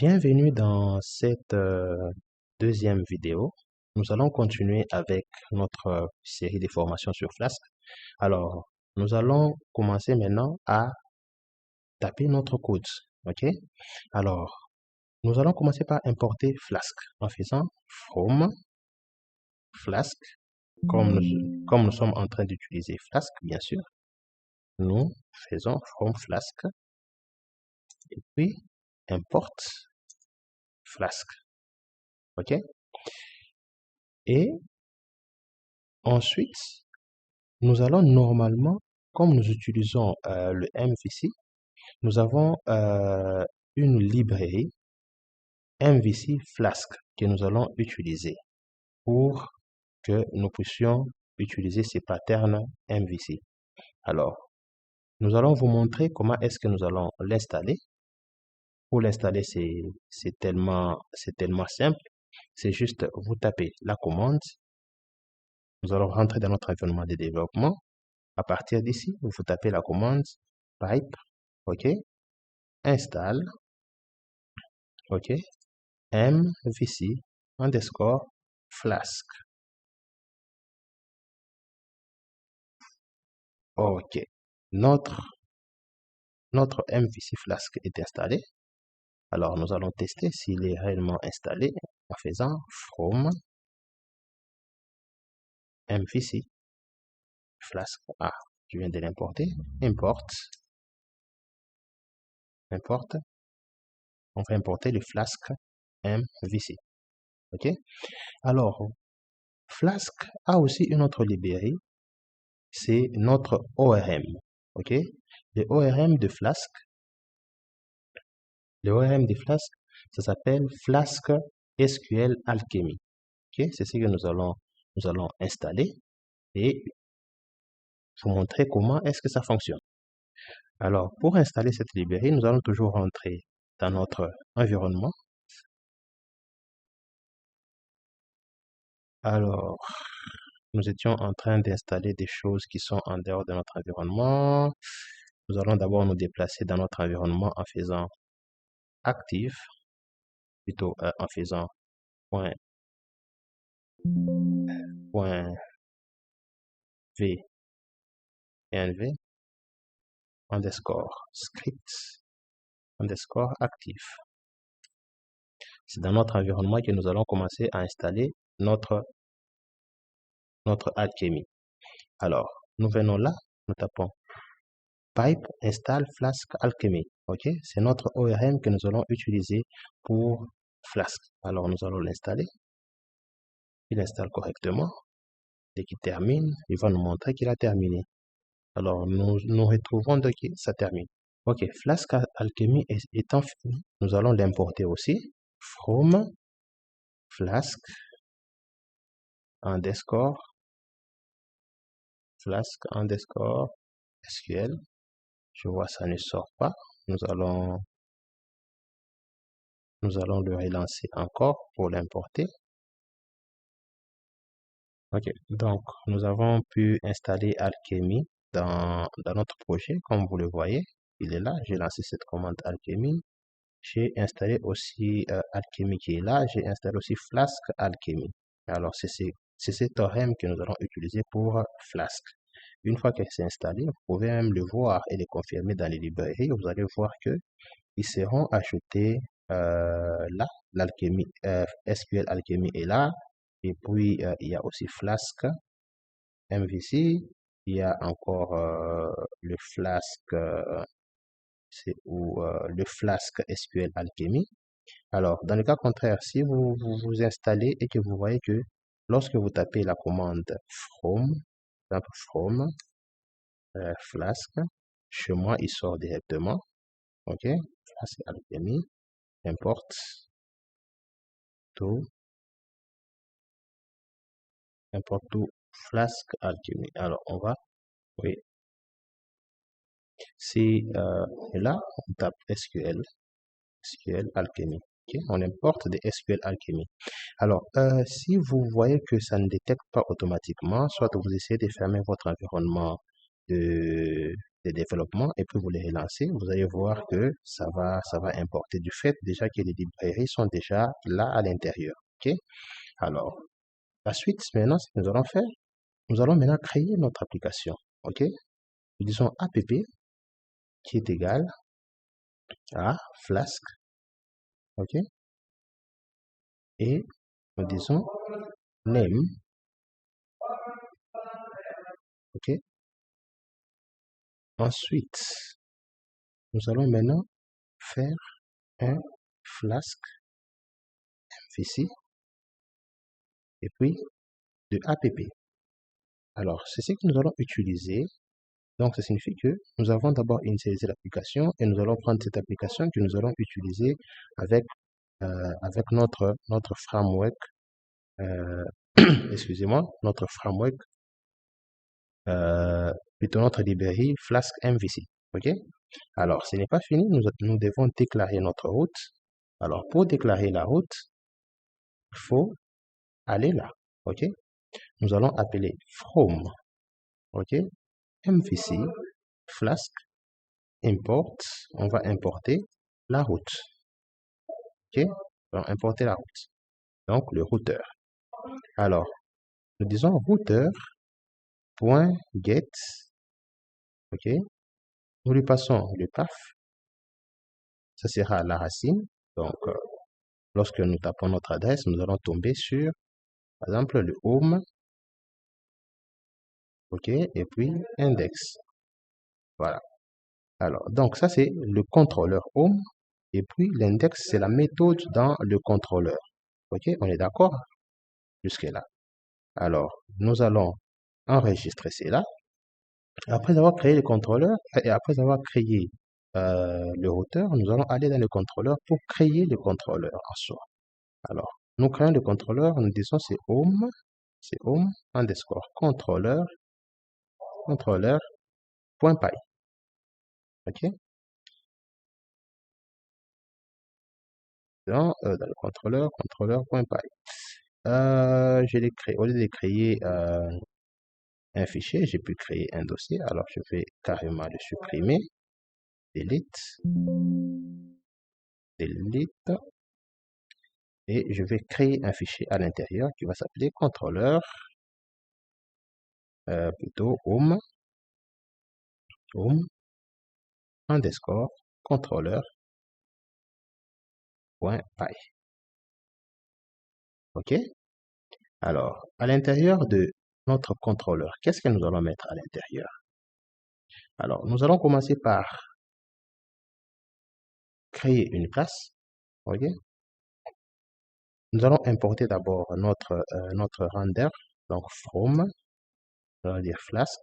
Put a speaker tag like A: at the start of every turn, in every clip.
A: Bienvenue dans cette deuxième vidéo. Nous allons continuer avec notre série de formations sur Flask. Alors, nous allons commencer maintenant à taper notre code. OK? Alors, nous allons commencer par importer Flask en faisant from Flask. Comme nous sommes en train d'utiliser Flask, bien sûr, nous faisons from Flask et puis import Flask. OK? Et ensuite, nous allons normalement, comme nous utilisons le MVC, nous avons une librairie MVC Flask que nous allons utiliser pour que nous puissions utiliser ces patterns MVC. Alors, nous allons vous montrer comment est-ce que nous allons l'installer. Pour l'installer, c'est tellement simple. C'est juste, vous tapez la commande. Nous allons rentrer dans notre environnement de développement. À partir d'ici, vous tapez la commande pipe, OK, install, OK, MVC underscore Flask. OK, notre MVC Flask est installé. Alors, nous allons tester s'il est réellement installé en faisant from MVC Flask. Ah, je viens de l'importer. Import. On va importer le Flask MVC. OK. Alors, Flask a aussi une autre librairie. C'est notre ORM. OK. Le ORM de Flask. Le ORM de Flask, ça s'appelle Flask SQL Alchemy. OK. C'est ce que nous allons installer et vous montrer comment est-ce que ça fonctionne. Alors, pour installer cette librairie, nous allons toujours rentrer dans notre environnement. Alors, nous étions en train d'installer des choses qui sont en dehors de notre environnement. Nous allons d'abord nous déplacer dans notre environnement en faisant active, plutôt en faisant point .v underscore script underscore active. C'est dans notre environnement que nous allons commencer à installer notre Alchemy. Alors, nous venons là, nous tapons pipe install Flask Alchemy. OK, c'est notre ORM que nous allons utiliser pour Flask. Alors, nous allons l'installer. Il installe correctement. Dès qu'il termine, il va nous montrer qu'il a terminé. Alors, nous retrouvons dès que ça termine. OK, Flask Alchemy étant fini, nous allons l'importer aussi. From Flask underscore Flask underscore SQL. Je vois ça ne sort pas. Nous allons le relancer encore pour l'importer. OK, donc nous avons pu installer Alchemy dans notre projet, comme vous le voyez. Il est là. J'ai lancé cette commande Alchemy. J'ai installé aussi Alchemy qui est là. J'ai installé aussi Flask Alchemy. Alors, c'est cet ORM que nous allons utiliser pour Flask. Une fois que c'est installé, vous pouvez même le voir et le confirmer dans les librairies. Vous allez voir que ils seront ajoutés là. L'Alchemy, SQL Alchemy est là. Et puis, il y a aussi Flask MVC. Il y a encore le Flask, le Flask SQL Alchemy. Alors, dans le cas contraire, si vous installez et que vous voyez que lorsque vous tapez la commande from Flask, chez moi, il sort directement. OK, Flask Alchemy, import to Flask Alchemy. Alors, on va, oui, si là, on tape SQL Alchemy. Okay? On importe des SQL Alchemy. Alors, si vous voyez que ça ne détecte pas automatiquement, soit vous essayez de fermer votre environnement des développements et puis vous les relancez, vous allez voir que ça va importer du fait déjà que les librairies sont déjà là à l'intérieur. OK? Alors, la suite, maintenant, ce que nous allons faire, nous allons maintenant créer notre application. OK? Nous disons app qui est égal à Flask. OK? Et nous disons name. OK? Ensuite, nous allons maintenant faire un Flask MVC et puis de app. Alors, c'est ce que nous allons utiliser. Donc, ça signifie que nous avons d'abord initialisé l'application et nous allons prendre cette application que nous allons utiliser avec, avec notre framework, excusez-moi, notre framework, plutôt notre librairie Flask MVC. OK? Alors, ce n'est pas fini, nous devons déclarer notre route. Alors, pour déclarer la route, il faut aller là. OK? Nous allons appeler from. OK? MVC Flask import. On va importer la route. OK? On va importer la route. Donc, le routeur. Alors, nous disons routeur.get. OK? Nous lui passons le path. Ça sera la racine. Donc, lorsque nous tapons notre adresse, nous allons tomber sur, par exemple, le home. OK? Et puis, index. Voilà. Alors, donc, ça, c'est le contrôleur home. Et puis, l'index, c'est la méthode dans le contrôleur. OK? On est d'accord jusque-là. Alors, nous allons enregistrer cela. Après avoir créé le contrôleur et après avoir créé le routeur, nous allons aller dans le contrôleur pour créer le contrôleur en soi. Alors, nous créons le contrôleur, nous disons c'est home underscore contrôleur.py. OK? Dans le contrôleur.py. Je l'ai créé, au lieu de créer un fichier, j'ai pu créer un dossier. Alors, je vais carrément le supprimer. Delete. Delete. Et je vais créer un fichier à l'intérieur qui va s'appeler contrôleur, plutôt home underscore contrôleur.py. OK? Alors, à l'intérieur de notre contrôleur, qu'est-ce que nous allons mettre à l'intérieur? Alors, nous allons commencer par créer une classe. OK? Nous allons importer d'abord notre render, donc from, on va dire Flask.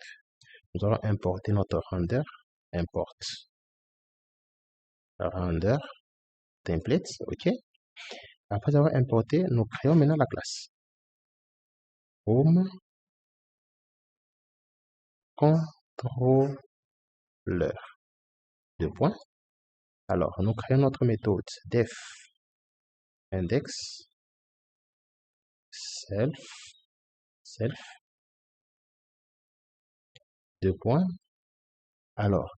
A: Nous allons importer notre render, import render template, OK? Après avoir importé, nous créons maintenant la classe. Home contrôleur. Deux points. Alors, nous créons notre méthode def index self. Deux points. Alors,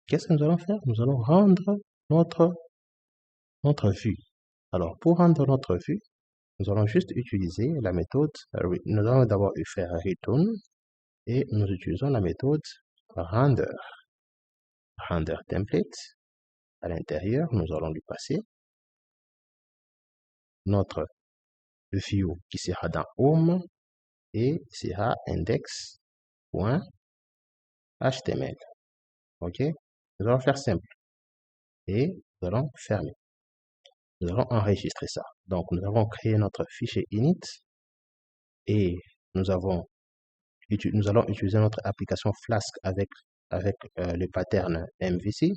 A: qu'est-ce que nous allons faire? Nous allons rendre notre vue. Alors, pour rendre notre vue, nous allons juste utiliser la méthode, nous allons d'abord faire return et nous utilisons la méthode render template. À l'intérieur, nous allons lui passer notre view qui sera dans home et sera index.html. OK? Nous allons faire simple et nous allons fermer. Nous allons enregistrer ça. Donc, nous avons créé notre fichier init et nous allons utiliser notre application Flask avec le pattern MVC.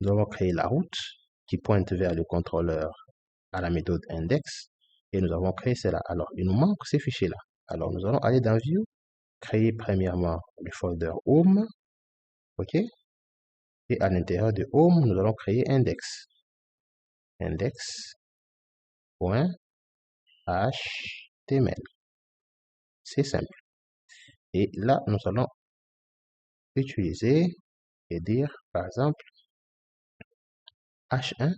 A: Nous allons créer la route qui pointe vers le contrôleur à la méthode index et nous avons créé cela. Alors, il nous manque ces fichiers-là. Alors, nous allons aller dans View, créer premièrement le folder Home, OK? Et à l'intérieur de Home, nous allons créer index. Index.html. C'est simple. Et là, nous allons utiliser et dire, par exemple, H1,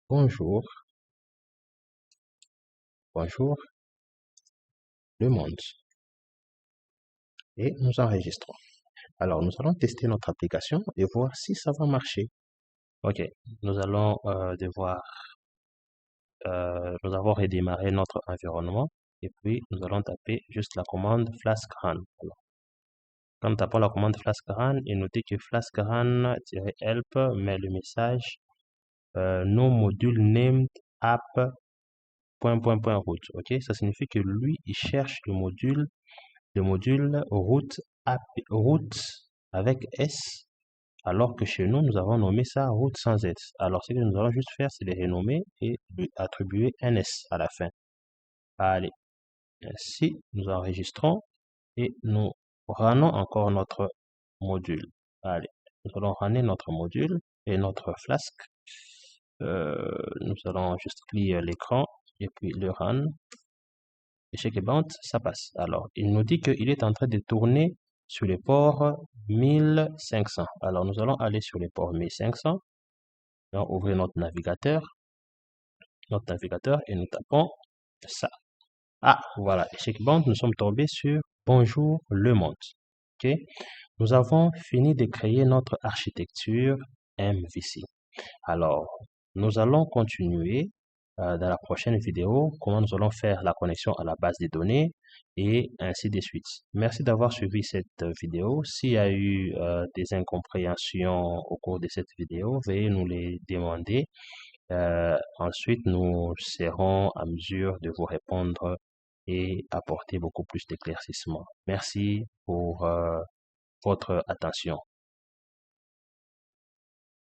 A: bonjour, bonjour le monde. Et nous enregistrons. Alors, nous allons tester notre application et voir si ça va marcher. Ok, nous allons nous avons redémarré notre environnement et puis nous allons taper juste la commande flask run. Alors, quand nous tapons la commande flask run, il nous dit que flask run-help met le message no module named app ... root. Ok, ça signifie que lui, il cherche le module root avec S, alors que chez nous, nous avons nommé ça root sans S. Alors, ce que nous allons juste faire, c'est les renommer et lui attribuer un S à la fin. Allez, ainsi, nous enregistrons et nous runnons encore notre module. Allez, nous allons runner notre module et notre flask. Nous allons juste clear l'écran et puis le run. Échec et bounce, ça passe. Alors, il nous dit qu'il est en train de tourner sur les ports 1500. Alors, nous allons aller sur les ports 1500. Nous allons ouvrir notre navigateur et nous tapons ça. Ah, voilà, échec bounce, nous sommes tombés sur bonjour le monde. Ok, nous avons fini de créer notre architecture MVC. Alors, nous allons continuer dans la prochaine vidéo comment nous allons faire la connexion à la base de données et ainsi de suite. Merci d'avoir suivi cette vidéo. S'il y a eu des incompréhensions au cours de cette vidéo, veuillez nous les demander. Ensuite, nous serons à mesure de vous répondre et apporter beaucoup plus d'éclaircissements. Merci pour votre attention.